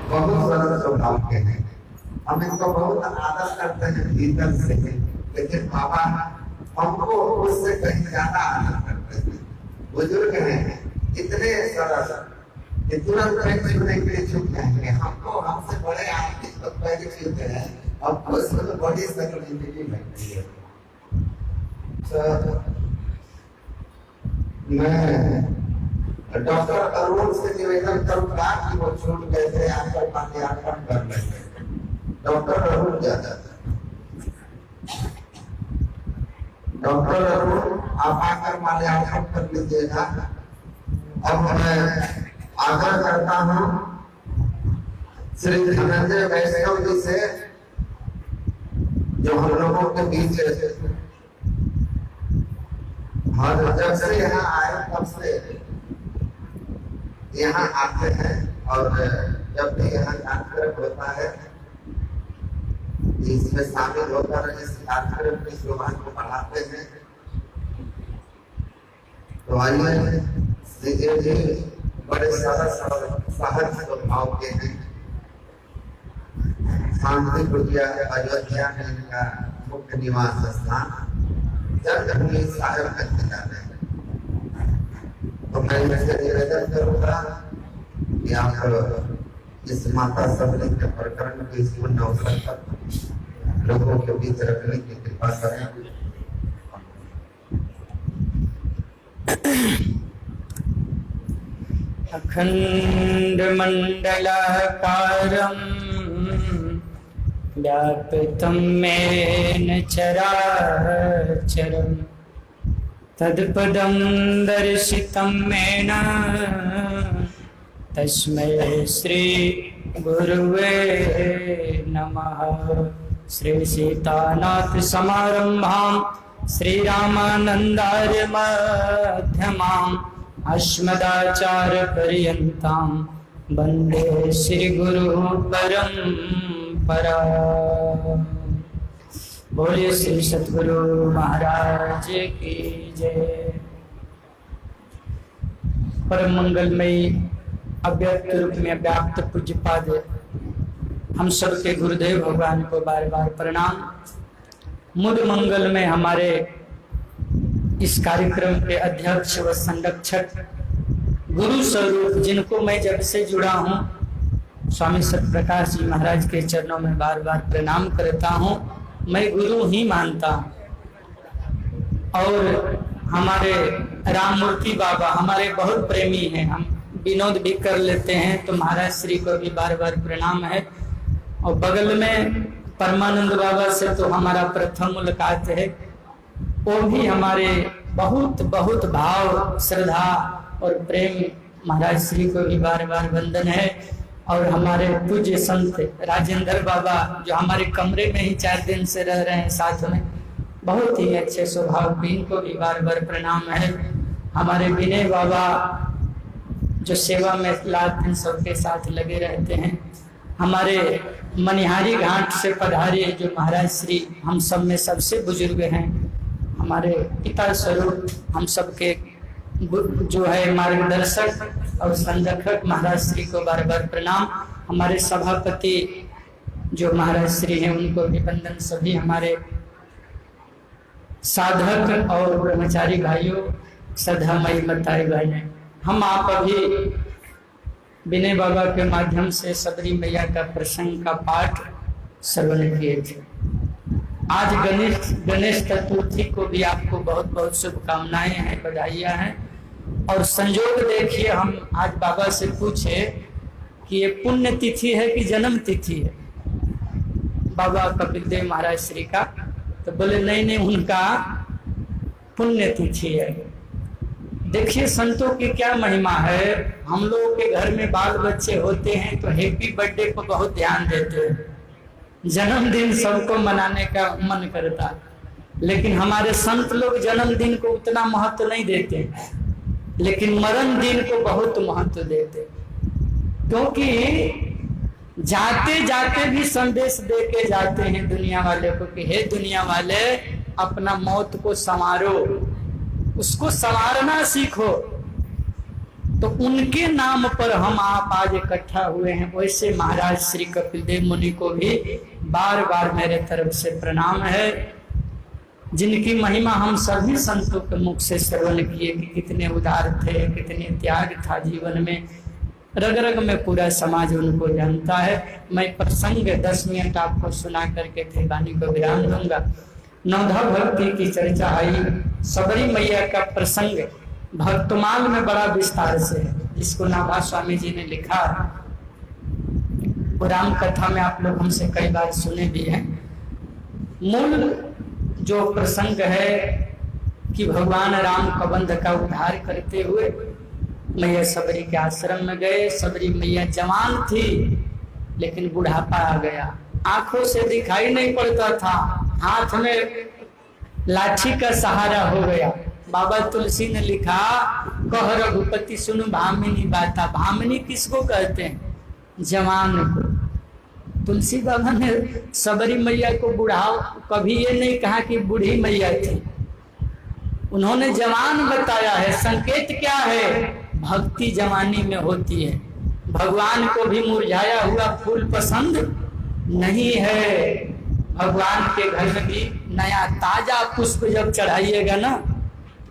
बहुत सरल स्वभाव के हैं, हम इनको बहुत आदर करते हैं भीतर से, लेकिन बाबा हमको उससे कहीं ज्यादा आदर करते हैं। बुजुर्ग हैं इतने सरल, तुरंत पैर छूने के लिए झुक जाएंगे, हमको हमसे बड़े आदमी तो पैर छूते हैं, अब उसमें तो बड़ी शर्मिंदगी लगती है। मैं डॉक्टर अरुण से निवेदन करूंगा कि वो छूट गए थे आपका माल्यार्पण कर लेंगे। डॉक्टर अरुण ज्यादा, डॉक्टर अरुण आप आकर माल्यार्पण कर लीजिएगा। और मैं आग्रह करता हूँ श्री धनंजय वैष्णव जी से, जो हम लोगों के बीच जब से यहाँ आए तब से यहाँ आते हैं, और जब भी यहाँ कार्यक्रम होता है इसमें शामिल होकर इस कार्यक्रम की शोभा को बढ़ाते हैं। तो आइए श्री जी बड़े सरल सहज स्वभाव के हैं। शांति कुटिया अयोध्या में इनका मुख्य निवास स्थान, जगदम्बी साहेबगंज जिला में। तो मैं इनसे निवेदन करूंगा कि आप इस माता सबरी के प्रकरण के इस पुण्य अवसर पर लोगों के बीच रखने की कृपा करें। अखंड मंडलाकारं व्याप्तं येन चराचरं तत्पदं दर्शितं येन तस्मै श्री गुरुवे नमः। श्री सीतानाथ समारंभां श्रीरामानन्दार्य मध्यमाम् अस्मदाचार्य पर्यन्तां वन्दे श्री गुरु परंपरा। बोलिए श्री सतगुरु महाराज की जय। परम मंगलमयी अव्यक्त रूप में व्याप्त पूज्यपाद हम सबके गुरुदेव भगवान को बार बार प्रणाम। मुद मंगल में हमारे इस कार्यक्रम के अध्यक्ष व संरक्षक गुरु स्वरूप, जिनको मैं जब से जुड़ा हूँ स्वामी सत्यप्रकाश जी महाराज के चरणों में बार बार प्रणाम करता हूँ। मैं गुरु ही मानता हूँ। और हमारे राममूर्ति बाबा हमारे बहुत प्रेमी हैं, हम विनोद भी कर लेते हैं, तो महाराज श्री को भी बार बार प्रणाम है। और बगल में परमानंद बाबा से तो हमारा प्रथम मुलाकात है, वो भी हमारे बहुत बहुत भाव श्रद्धा और प्रेम, महाराज श्री को भी बार बार वंदन है। और हमारे पूज्य संत राजेंद्र बाबा जो हमारे कमरे में ही 4 दिन से रह रहे हैं साथ में, बहुत ही अच्छे स्वभाव भी, इनको भी बार बार प्रणाम है। हमारे विनय बाबा जो सेवा में रात दिन सबके साथ लगे रहते हैं। हमारे मनिहारी घाट से पधारे जो महाराज श्री हम सब में सबसे बुजुर्ग हैं, हमारे पिता स्वरूप हम सबके जो है मार्गदर्शक और संरक्षक महाराज श्री को बार बार प्रणाम। हमारे सभापति जो महाराज श्री हैं उनको भी वंदन। सभी हमारे साधक और ब्रह्मचारी भाइयों, श्रद्धामयी माताएं बहनें, हम आप अभी विनय बाबा के माध्यम से सबरी मैया का प्रसंग का पाठ श्रवण किए थे। आज गणेश चतुर्थी को भी आपको बहुत बहुत शुभकामनाएं हैं, बधाइयां हैं। और संयोग देखिए, हम आज बाबा से पूछे कि ये पुण्य तिथि है कि जन्म तिथि है बाबा कपिल देव महाराज श्री का, तो बोले नहीं, उनका पुण्य तिथि है। देखिए संतों की क्या महिमा है। हम लोगों के घर में बाल बच्चे होते हैं तो हैप्पी बर्थडे को बहुत ध्यान देते हैं, जन्मदिन सबको मनाने का मन करता है, लेकिन हमारे संत लोग जन्मदिन को उतना महत्व नहीं देते, लेकिन मरण दिन को बहुत महत्व देते, क्योंकि जाते जाते भी संदेश दे के जाते हैं दुनिया वाले को कि हे दुनिया वाले, अपना मौत को संवारो, उसको संवारना सीखो। तो उनके नाम पर हम आप आज इकट्ठा हुए हैं। वैसे महाराज श्री कपिल देव मुनि को भी बार बार मेरे तरफ से प्रणाम है, जिनकी महिमा हम सभी संतों के मुख से श्रवण किए कि कितने उदार थे, कितने त्याग था जीवन में, रग रग में पूरा समाज उनको जानता है। मैं प्रसंग 10 मिनट आपको सुना करके फिर वाणी को विराम दूंगा। नवधा भक्ति की चर्चा आई, सबरी मैया का प्रसंग भक्तमाल में बड़ा विस्तार से है, जिसको नाभा स्वामी जी ने लिखा। राम कथा में आप लोग हमसे कई बार सुने भी हैं। मूल जो प्रसंग है कि भगवान राम कबंध का उद्धार करते हुए मैया सबरी के आश्रम में गए। सबरी मैया जवान थी लेकिन बुढ़ापा आ गया, आंखों से दिखाई नहीं पड़ता था, हाथ में लाठी का सहारा हो गया। बाबा तुलसी ने लिखा, कह रघुपति सुन भामिनी बाता। भामिनी किसको कहते हैं? जवान को। तुलसी बाबा ने सबरी मैया को बुढ़ाओ, कभी ये नहीं कहा कि बूढ़ी मैया थी, उन्होंने जवान बताया है। संकेत क्या है? भक्ति जवानी में होती है। भगवान को भी मुरझाया हुआ फूल पसंद नहीं है। भगवान के घर में भी नया ताजा पुष्प जब चढ़ाइएगा ना,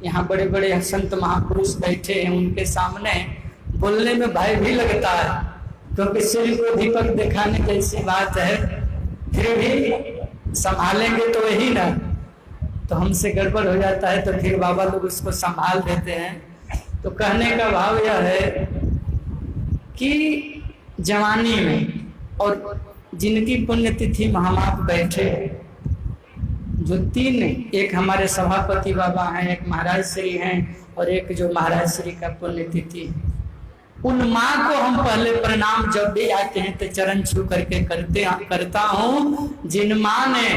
यहाँ बड़े बड़े संत महापुरुष बैठे हैं, उनके सामने बोलने में भय भी लगता है, क्योंकि सिर को दीपक दिखाने जैसी बात है, फिर भी संभालेंगे तो वही ना, तो हमसे गड़बड़ हो जाता है, तो फिर बाबा लोग उसको संभाल देते हैं। तो कहने का भाव यह है कि जवानी में, और जिनकी पुण्यतिथि में हम आप बैठे, जो 3, एक हमारे सभापति बाबा हैं, एक महाराज श्री हैं, और एक जो महाराज श्री का पुण्यतिथि, उन माँ को हम पहले प्रणाम जब भी आते हैं तो चरण छू करके करता हूँ, जिन माँ ने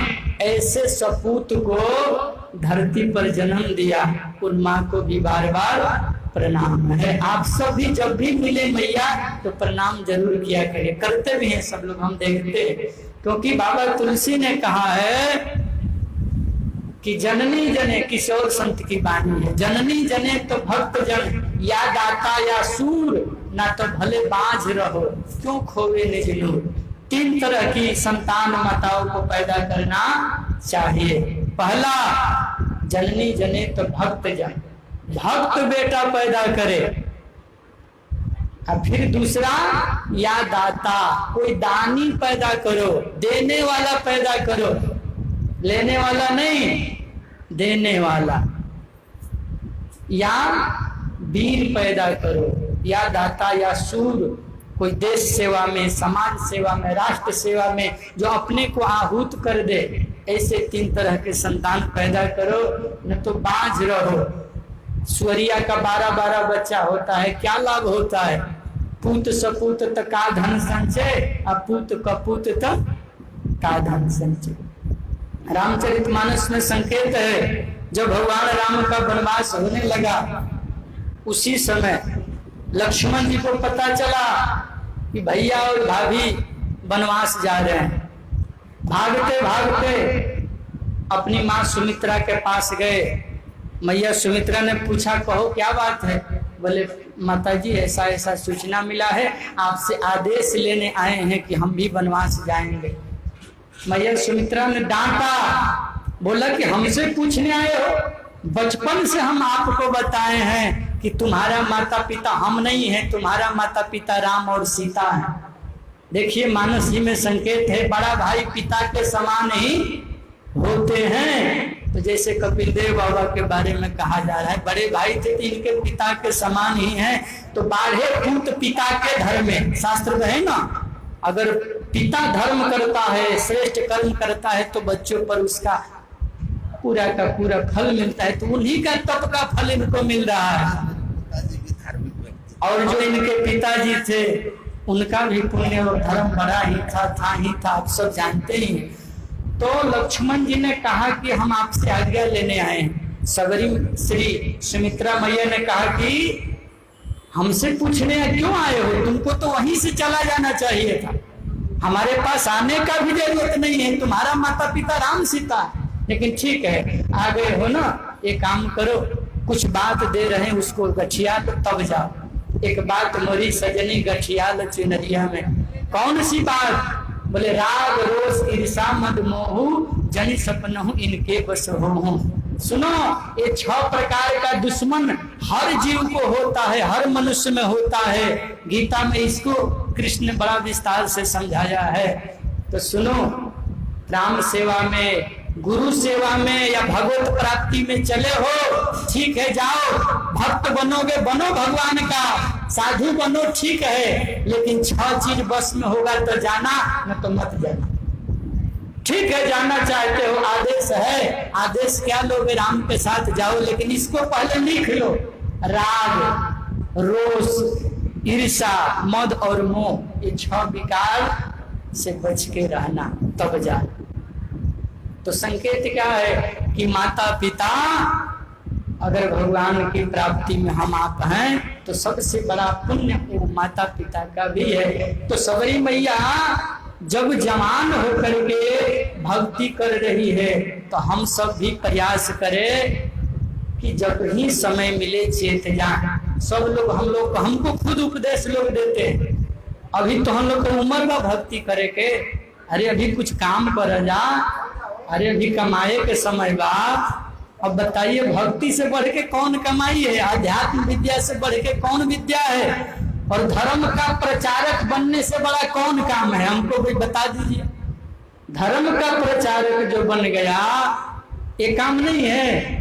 ऐसे सपूत को धरती पर जन्म दिया, उन माँ को भी बार बार प्रणाम है। आप सब भी जब भी मिले मैया तो प्रणाम जरूर किया करिए, करते भी हैं सब लोग, हम देखते हैं, क्योंकि बाबा तुलसी ने कहा है कि जननी जने, किशोर संत की वाणी है, जननी जने तो भक्त जन, या दाता या सूर, ना तो भले बाझ रहो क्यों खोवे निज नूर। 3 तरह की संतान माताओं को पैदा करना चाहिए। पहला, जननी जने तो भक्त जन, भक्त बेटा पैदा करे। और फिर दूसरा, या दाता, कोई दानी पैदा करो, देने वाला पैदा करो, लेने वाला नहीं, देने वाला। या वीर पैदा करो, या दाता या सूर, कोई देश सेवा में, समाज सेवा में, राष्ट्र सेवा में जो अपने को आहूत कर दे, ऐसे 3 तरह के संतान पैदा करो, न तो बाझ रहो। सुअरिया का 12-12 बच्चा होता है, क्या लाभ होता है? पूत सपूत त का धन संचय, अपूत कपूत त का धन संचय। रामचरितमानस में संकेत है, जब भगवान राम का वनवास होने लगा, उसी समय लक्ष्मण जी को पता चला कि भैया और भाभी वनवास जा रहे हैं। भागते भागते अपनी माँ सुमित्रा के पास गए। मैया सुमित्रा ने पूछा, कहो क्या बात है? बोले, माताजी ऐसा ऐसा सूचना मिला है, आपसे आदेश लेने आए हैं कि हम भी वनवास जाएंगे। मैया सुमित्रा ने डांटा, बोला कि हमसे पूछने आए हो? बचपन से हम आपको बताए हैं कि तुम्हारा माता पिता हम नहीं हैं, तुम्हारा माता पिता राम और सीता हैं। देखिए मानस जी में संकेत है, बड़ा भाई पिता के समान ही होते हैं। तो जैसे कपिल देव बाबा के बारे में कहा जा रहा है, बड़े भाई थे तो इनके पिता के समान ही हैं। तो 12 पूत पिता के धर्म में, शास्त्र में है ना, अगर पिता धर्म करता है, श्रेष्ठ कर्म करता है, तो बच्चों पर उसका पूरा का पूरा फल मिलता है। तो उन्हीं का तप का फल इनको मिल रहा है। और जो इनके पिताजी थे, उनका भी पुण्य और धर्म बड़ा ही था, आप सब जानते ही हैं। तो लक्ष्मण जी ने कहा कि हम आपसे आज्ञा लेने आए हैं। सबरी श्री सुमित्रा मैया ने कहा कि हमसे पूछने क्यों आए हो? तुमको तो वहीं से चला जाना चाहिए था, हमारे पास आने का भी जरूरत नहीं है, तुम्हारा माता पिता राम सीता है। लेकिन ठीक है, आ गए हो ना, एक काम करो, कुछ बात दे रहे हैं उसको गठिया, तो तब जाओ। एक बात मोरी सजनी गठियाल चुनरिया में। कौन सी बात? बोले राग रोष ईर्षा मद मोहू जनि सपनहु इनके बस होहू। सुनो, ये 6 प्रकार का दुश्मन हर जीव को होता है, हर मनुष्य में होता है। गीता में इसको कृष्ण बड़ा विस्तार से समझाया है। तो सुनो, राम सेवा में, गुरु सेवा में या भगवत प्राप्ति में चले हो, ठीक है, जाओ, भक्त बनोगे, बनो भगवान का, साधु बनो, ठीक है, लेकिन 6 चीज बस में होगा तो जाना, न तो मत जाना। ठीक है, जाना चाहते हो, आदेश है, आदेश क्या लोगे? राम के साथ जाओ, लेकिन इसको पहले लिख लो, राग रोष ईर्षा मद और मोह, ये 6 विकार से बच के रहना, तब जा। तो संकेत क्या है कि माता पिता, अगर भगवान की प्राप्ति में हम आप हैं तो सबसे बड़ा पुण्य वो माता पिता का भी है। तो सबरी मैया जब जवान होकर के भक्ति कर रही है तो हम सब भी प्रयास करें कि जब ही समय मिले चेत जाए। सब लोग हमको खुद उपदेश लोग देते हैं, अभी तो हम लोग को उम्र में भक्ति करे के, अरे अभी कुछ काम कर जा, अरे अभी कमाए के समय बा। अब बताइए, भक्ति से बढ़ के कौन कमाई है? आध्यात्म विद्या से बढ़ के कौन विद्या है? और धर्म का प्रचारक बनने से बड़ा कौन काम है? हमको भी बता दीजिए। धर्म का प्रचारक जो बन गया, ये काम नहीं है।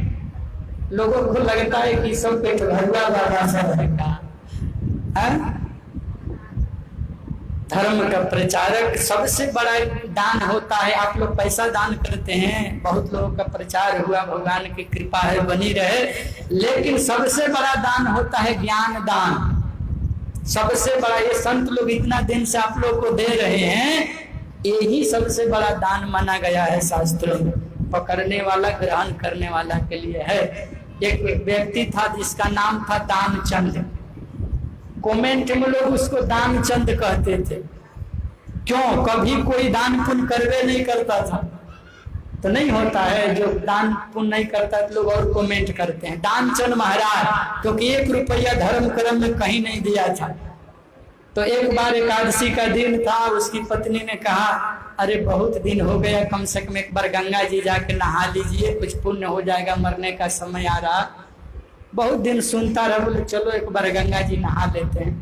लोगों को लगता है कि सब पेट भरुआ बाबा सब है। धर्म का प्रचारक सबसे बड़ा दान होता है। आप लोग पैसा दान करते हैं, बहुत लोगों का प्रचार हुआ, भगवान की कृपा है, बनी रहे। लेकिन सबसे बड़ा दान होता है ज्ञान दान। सबसे बड़ा, ये संत लोग इतना दिन से आप लोग को दे रहे हैं, यही सबसे बड़ा दान माना गया है शास्त्रों में। पकड़ने वाला, ग्रहण करने वाला के लिए है। एक व्यक्ति था जिसका नाम था दानचंद। कमेंट में लोग उसको दानचंद कहते थे। क्यों? कभी कोई दान पुण्य करवे नहीं करता था, तो नहीं होता है जो दान पुण्य नहीं करता तो लोग और कमेंट करते हैं दानचंद महाराज, क्योंकि 1 रुपया धर्म कर्म में कहीं नहीं दिया था। तो एक बार एकादशी का दिन था, उसकी पत्नी ने कहा, अरे बहुत दिन हो गया, कम से कम एक बार गंगा जी जाके नहा लीजिए, कुछ पुण्य हो जाएगा, मरने का समय आ रहा। बहुत दिन सुनता रहा, बोले चलो एक बार गंगा जी नहा लेते हैं,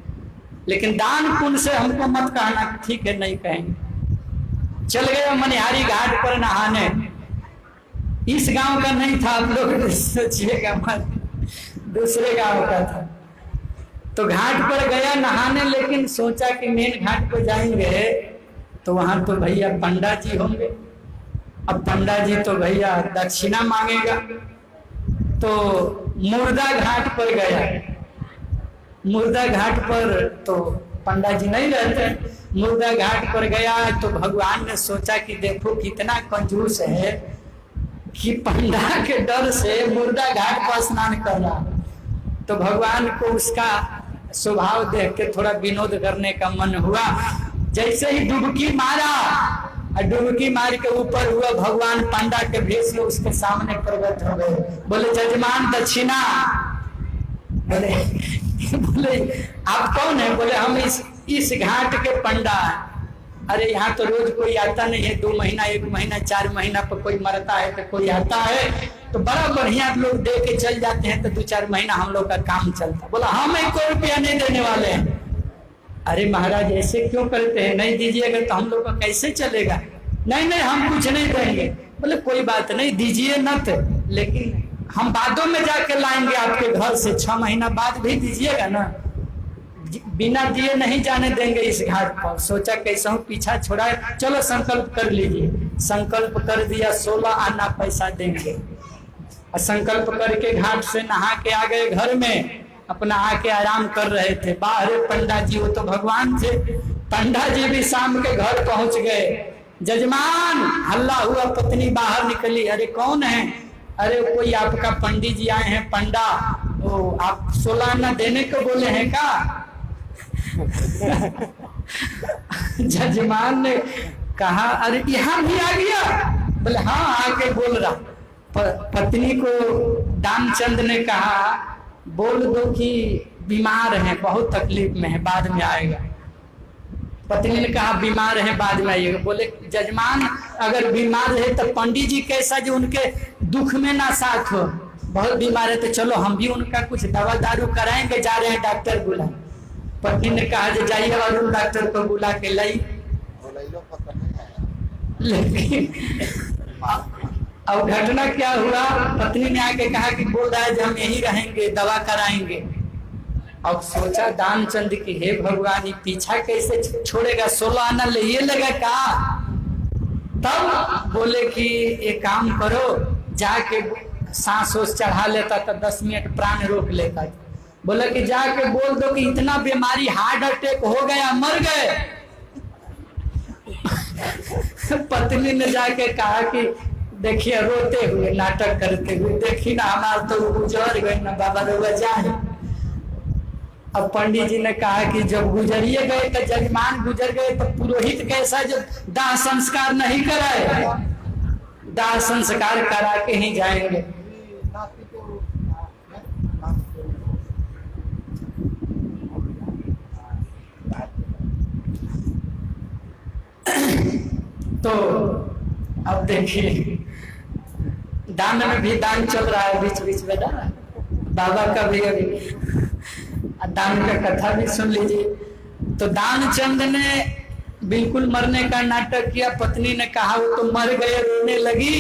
लेकिन दान पुण्य से हमको मत कहना। ठीक है, नहीं कहेंगे। चल गए मनिहारी घाट पर नहाने। इस गांव का नहीं था, आप लोग सोचिएगा मत, दूसरे गांव का था। तो घाट पर गया नहाने, लेकिन सोचा कि मेन घाट पर जाएंगे तो वहां तो भैया पंडा जी होंगे। अब पंडा जी तो भैया दक्षिणा मांगेगा। तो मुर्दा घाट पर गया। मुर्दा घाट पर तो पंडा जी नहीं रहते। मुर्दा घाट पर गया तो भगवान ने सोचा कि देखो कितना कंजूस है कि पंडा के डर से मुर्दा घाट पर स्नान कर रहा। तो भगवान को उसका स्वभाव देख के थोड़ा विनोद करने का मन हुआ। जैसे ही डुबकी मारा, डुबकी मार के ऊपर हुआ, भगवान पंडा के भेष में उसके सामने प्रकट हो गए। बोले जजमान दक्षिणा। बोले आप कौन है? बोले हम इस घाट के पंडा हैं। अरे यहाँ तो रोज कोई आता नहीं है, 2 महीना 1 महीना 4 महीना पर कोई मरता है तो कोई आता है, तो बड़ा बढ़िया लोग दे के चल जाते हैं, तो 2-4 महीना हम लोग का काम चलता। बोला हम 1 रुपया नहीं देने वाले हैं। अरे महाराज ऐसे क्यों करते हैं? नहीं दीजिएगा तो हम लोग का कैसे चलेगा? नहीं हम कुछ नहीं देंगे। बोले कोई बात नहीं, दीजिए न, लेकिन हम बादों में जाके लाएंगे आपके घर से, 6 महीना बाद भी दीजिएगा ना, बिना दिए नहीं जाने देंगे इस घाट पर। सोचा कैसा हूँ पीछा छोड़ा, चलो संकल्प कर लीजिए। संकल्प कर दिया, 16 आना पैसा देंगे। और संकल्प करके घाट से नहा के आ गए घर में, अपना आके आराम कर रहे थे। बाहर पंडा जी, वो तो भगवान थे, पंडा जी भी शाम के घर पहुंच गए। जजमान हल्ला हुआ, पत्नी बाहर निकली। अरे कौन है? अरे कोई आपका पंडित जी आए हैं, पंडा, वो आप 16 आना देने को बोले हैं का? जजमान ने कहा अरे यहाँ भी आ गया? बोले हाँ, आके बोल रहा। पत्नी को दानचंद ने कहा बोल दो कि बीमार हैं, बहुत तकलीफ में है, बाद में आएगा। पत्नी ने कहा बीमार है, बाद में आइएगा। बोले जजमान अगर बीमार है तो पंडित जी कैसा जो उनके दुख में ना साथ हो, बहुत बीमार है तो चलो हम भी उनका कुछ दवा दारू कराएंगे, जा रहे हैं डॉक्टर बुला। पत्नी ने कहा जो जाइए और डॉक्टर को बुला के लाई। लेकिन अब घटना क्या हुआ, पत्नी ने आके कहा कि बोल रहा है जो हम यहीं रहेंगे, दवा कराएंगे। अब सोचा दानचंद की हे भगवान ये पीछा कैसे छोड़ेगा, 16 आना ले ये लगा का। तब बोले कि एक काम करो, जाके सांस ओस चढ़ा लेता तो 10 मिनट प्राण रोक लेता। बोले कि जाके बोल दो कि इतना बीमारी हार्ट अटैक हो गया, मर गए। पत्नी ने जाके कहा कि देखिए रोते हुए नाटक करते हुए, देखी ना हमारा तो गुजर गए ना बाबा रोगा जाए। अब पंडित जी ने कहा कि जब गुजरिए गए तो जजमान गुजर गए तो पुरोहित कैसा जब दाह संस्कार नहीं कराए, दाह संस्कार करा के ही जाएंगे। तो अब देखिए दान में भी दान चल रहा है बीच बीच में ना, बाबा का भी अभी दान का कथा भी सुन लीजिए। तो दानचंद ने बिल्कुल मरने का नाटक किया। पत्नी ने कहा वो तो मर गए, रोने लगी।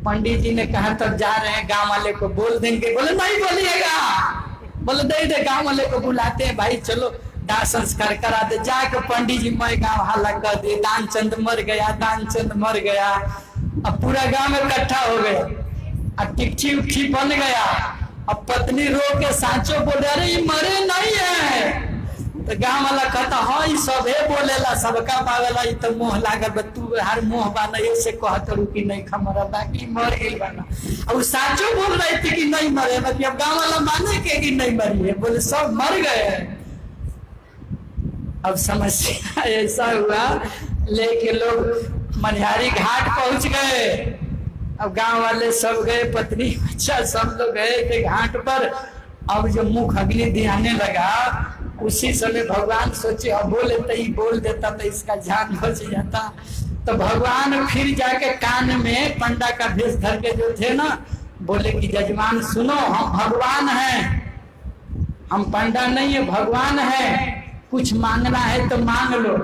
पंडित जी ने कहा तब जा रहे हैं, गांव वाले को बोल देंगे। बोले नहीं बोलिएगा, बोले दे गांव वाले को बुलाते हैं, भाई चलो दाह संस्कार करा दे। जाकर पंडित जी मैं गाँव हल्ला कर दिए, दानचंद मर गया, दानचंद मर गया। अब पूरा गांव इकट्ठा हो गया, अब टिकठी उठी बन गया। अब पत्नी रो के सांचो बोले अरे ये मरे नहीं है। तो गांव वाला कहता हाँ ये सबे बोलेला, सबका पावेला, ये तो मोह लागल, तू हर मोह बाना ऐसे कहत रुकी नहीं खमरा बाकी मर गई बाना। अब सांचो बोल रही थी कि नहीं मरे, मतलब अब गांव वाला माने के कि नहीं मरी है, बोले सब मर गए। अब समस्या ऐसा हुआ, लेके लोग मनिहारी घाट पहुंच गए। अब गांव वाले सब गए, पत्नी बच्चा सब लोग गए थे घाट पर। अब जो मुख अग्नि दियाने लगा, उसी समय भगवान सोचे अब बोल देता तो इसका जान बच जाता। तो भगवान फिर जाके कान में पंडा का भेष धर के जो थे ना, बोले कि जजमान सुनो, हम भगवान हैं, हम पंडा नहीं है, भगवान है, कुछ मांगना है तो मांग लो।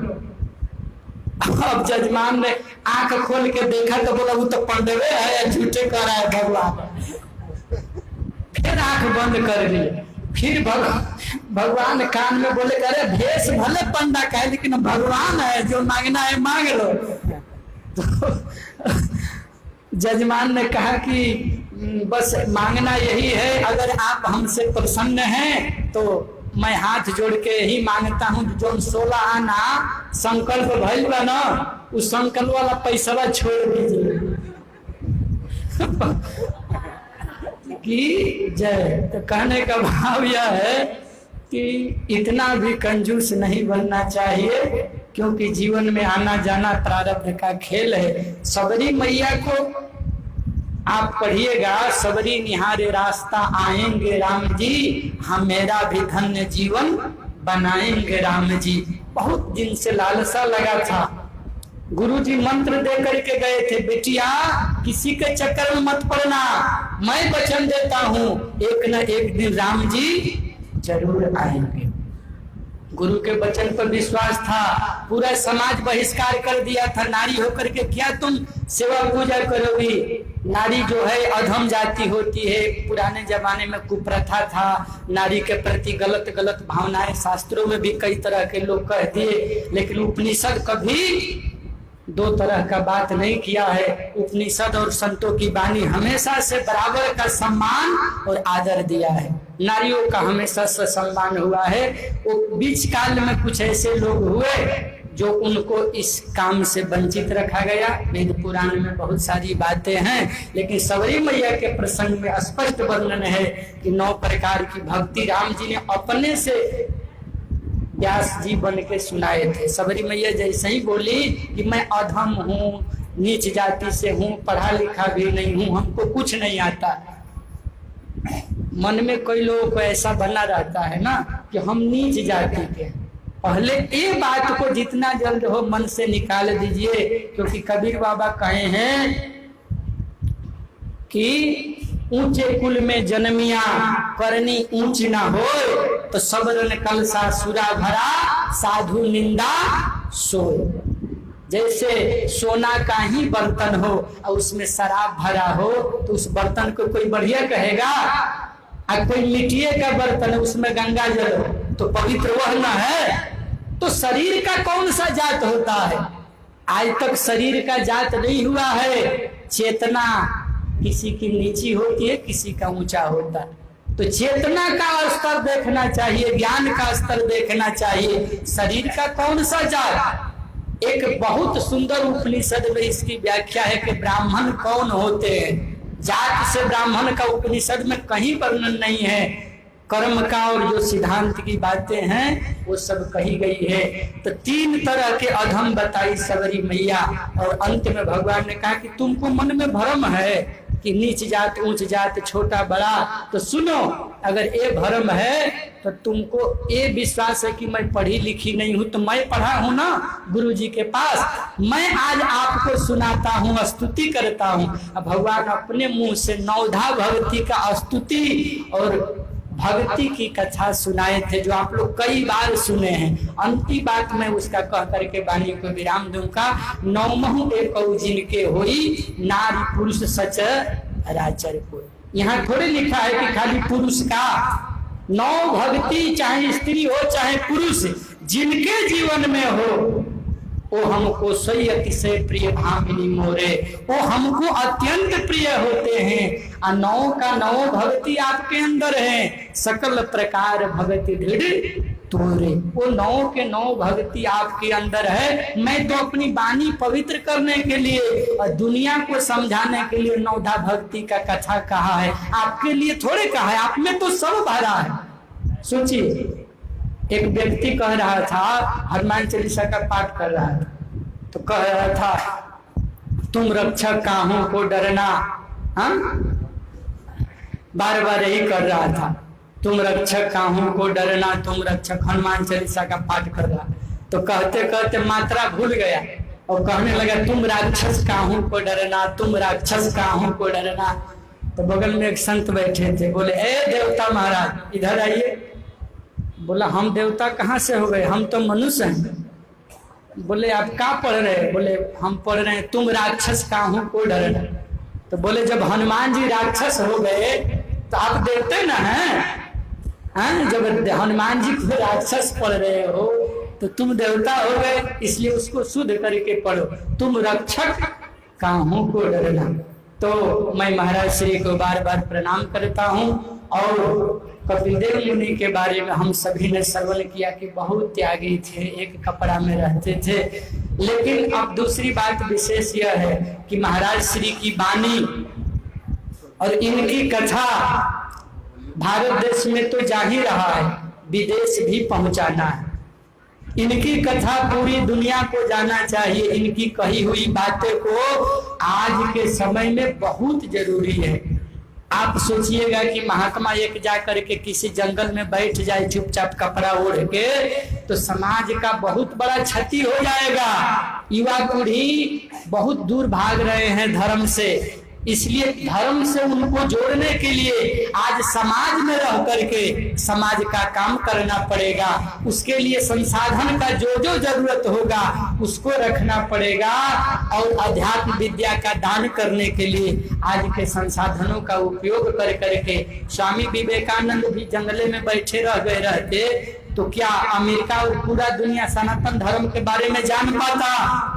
अब जजमान ने आंख खोल के देखा तो बोला वो तो पंडवे है, झूठे कह रहा है भगवान। फिर आंख बंद कर ली। फिर भगवान कान में बोले अरे भेष भले पंडा का है लेकिन भगवान है, जो मांगना है मांग लो। तो जजमान ने कहा कि बस मांगना यही है, अगर आप हमसे प्रसन्न हैं तो मैं हाथ जोड़ के यही मांगता हूँ, जो 16 आना संकल्प भइल बा ना, उस संकल्प वाला पैसा छोड़ दीजिए। कि जय। तो कहने का भाव यह है कि इतना भी कंजूस नहीं बनना चाहिए, क्योंकि जीवन में आना जाना प्रारब्ध का खेल है। सबरी मैया को आप पढ़िएगा, सबरी निहारे रास्ता आएंगे राम जी, हम मेरा भी धन्य जीवन बनाएंगे राम जी। बहुत दिन से लालसा लगा था। गुरुजी मंत्र दे करके गए थे, बेटिया किसी के चक्कर में मत पड़ना, मैं वचन देता हूँ एक न एक दिन राम जी जरूर आएंगे। गुरु के वचन पर विश्वास था। पूरा समाज बहिष्कार कर दिया था, नारी होकर के क्या तुम सेवा पूजा करोगी। नारी जो है अधम जाति होती है। पुराने जमाने में कुप्रथा था, नारी के प्रति गलत गलत भावनाएं शास्त्रों में भी कई तरह के लोग कह दिए, लेकिन उपनिषद कभी दो तरह का बात नहीं किया है। उपनिषद और संतों की वाणी हमेशा से बराबर का सम्मान और आदर दिया है। नारियों का हमेशा से सम्मान हुआ है। वो बीच काल में कुछ ऐसे लोग हुए जो उनको इस काम से वंचित रखा गया। वेद पुराण में बहुत सारी बातें हैं, लेकिन सबरी मैया के प्रसंग में स्पष्ट वर्णन है कि 9 प्रकार की भक्ति राम जी ने अपने से व्यास जी बन के सुनाए थे। सबरी मैया जैसे ही बोली कि मैं अधम हूँ, नीच जाति से हूँ, पढ़ा लिखा भी नहीं हूँ, हमको कुछ नहीं आता, मन में कई लोगों को ऐसा बना रहता है ना कि हम नीच जाति के हैं। पहले ये बात को जितना जल्द हो मन से निकाल दीजिए, क्योंकि कबीर बाबा कहे हैं कि ऊंचे कुल में जन्मिया करनी ऊंच ना हो, तो सबरन कलसा सुरा भरा साधु निंदा सोए। जैसे सोना का ही बर्तन हो और उसमें शराब भरा हो तो उस बर्तन को कोई बढ़िया कहेगा, और कोई मिट्टी का बर्तन है उसमें गंगा जल हो तो पवित्र वह न है। तो शरीर का कौन सा जात होता है? आज तक शरीर का जात नहीं हुआ है। चेतना किसी की नीची होती है, किसी का ऊंचा होता है। तो चेतना का स्तर देखना चाहिए, ज्ञान का स्तर देखना चाहिए। शरीर का कौन सा जात? एक बहुत सुंदर उपनिषद में इसकी व्याख्या है कि ब्राह्मण कौन होते हैं। जात से ब्राह्मण का उपनिषद में कहीं वर्णन नहीं है। कर्म का और जो सिद्धांत की बातें हैं वो सब कही गई है। तो 3 तरह के अधम बताई सबरी मैया, और अंत में भगवान ने कहा कि तुमको मन में भ्रम है कि नीच जात ऊंच जात छोटा बड़ा, तो सुनो, अगर ये भ्रम है तो तुमको ये विश्वास है कि मैं पढ़ी लिखी नहीं हूं, तो मैं पढ़ा हूं ना गुरु जी के पास, मैं आज आपको सुनाता हूं, स्तुति करता हूं। भगवान अपने मुंह से नवधा भक्ति का स्तुति और भक्ति की कथा सुनाए थे, जो आप लोग कई बार सुने हैं। अंतिम बात मैं उसका कह करके वाणी को विराम दूंगा। नौमहु एक जिनके होई नारी पुरुष सच राचर को। यहाँ थोड़े लिखा है कि खाली पुरुष का। नौ भक्ति चाहे स्त्री हो चाहे पुरुष, जिनके जीवन में हो वो हमको सोई अतिशय प्रिय भामिनी मोरे, वो हमको अत्यंत प्रिय होते हैं। नौ का नौ भक्ति आपके अंदर है, सकल प्रकार भक्ति दृढ़ तोरे। वो 9 के 9 भक्ति आपके अंदर है। मैं तो अपनी वाणी पवित्र करने के लिए और दुनिया को समझाने के लिए नौधा भक्ति का कथा कहा है, आपके लिए थोड़े कहा है। आप में तो सब भरा है। सोचिए, एक व्यक्ति कह रहा था, हनुमान चालीसा का पाठ कर रहा था, तो कह रहा था तुम रक्षक काहू को डरना। हाँ, बार बार यही कर रहा था, तुम रक्षक काहू को डरना, तुम रक्षक। हनुमान चालीसा का पाठ कर रहा, तो कहते कहते मात्रा भूल गया और कहने लगा तुम राक्षस काहू को डरना, तुम राक्षस काहू को डरना। तो बगल में एक संत बैठे थे, बोले ए देवता महाराज इधर आइए। बोला हम देवता कहाँ से हो गए, हम तो मनुष्य हैं। बोले आप क्या पढ़ रहे हैं? बोले हम पढ़ रहे हैं तुम राक्षस काहू को डरना। तो बोले जब हनुमान जी राक्षस हो गए तो आप देवते ना हैं? जब हनुमान जी को राक्षस पढ़ रहे हो तो तुम देवता हो गए, इसलिए उसको शुद्ध करके पढ़ो, तुम रक्षक काहू को डरना। तो मैं महाराज श्री को बार बार प्रणाम करता हूँ। और कपिलदेव मुनि के बारे में हम सभी ने श्रवण किया कि बहुत त्यागी थे, एक कपड़ा में रहते थे। लेकिन अब दूसरी बात विशेष यह है कि महाराज श्री की वाणी और इनकी कथा भारत देश में तो जा ही रहा है, विदेश भी पहुंचाना है। इनकी कथा पूरी दुनिया को जाना चाहिए। इनकी कही हुई बातें को आज के समय में बहुत जरूरी है। आप सोचिएगा कि महात्मा एक जाकर के किसी जंगल में बैठ जाए चुपचाप कपड़ा ओढ़ के, तो समाज का बहुत बड़ा क्षति हो जाएगा। युवा पीढ़ी बहुत दूर भाग रहे हैं धर्म से, इसलिए धर्म से उनको जोड़ने के लिए आज समाज में रह करके समाज का काम करना पड़ेगा। उसके लिए संसाधन का जो जो जरूरत होगा उसको रखना पड़ेगा। और अध्यात्म विद्या का दान करने के लिए आज के संसाधनों का उपयोग कर करके, स्वामी विवेकानंद भी जंगले में बैठे रह गए रहते तो क्या अमेरिका और पूरा दुनिया सनातन धर्म के बारे में जान पाता?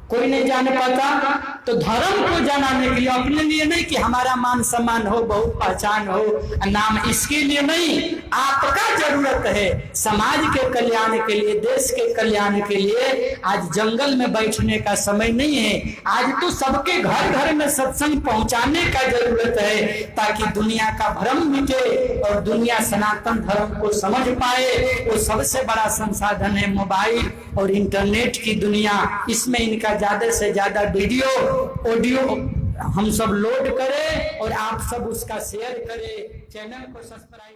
कोई नहीं जान पाता। तो धर्म को जनाने के लिए, अपने लिए नहीं कि हमारा मान सम्मान हो, बहुत पहचान हो, नाम, इसके लिए नहीं, आपका जरूरत है समाज के कल्याण के लिए, देश के कल्याण के लिए। आज जंगल में बैठने का समय नहीं है। आज तो सबके घर घर में सत्संग पहुंचाने का जरूरत है, ताकि दुनिया का भ्रम मिटे और दुनिया सनातन धर्म को समझ पाए। वो सबसे बड़ा संसाधन है मोबाइल और इंटरनेट की दुनिया। इसमें इनका ज्यादा से ज्यादा वीडियो, ऑडियो हम सब लोड करें और आप सब उसका शेयर करें, चैनल को सब्सक्राइब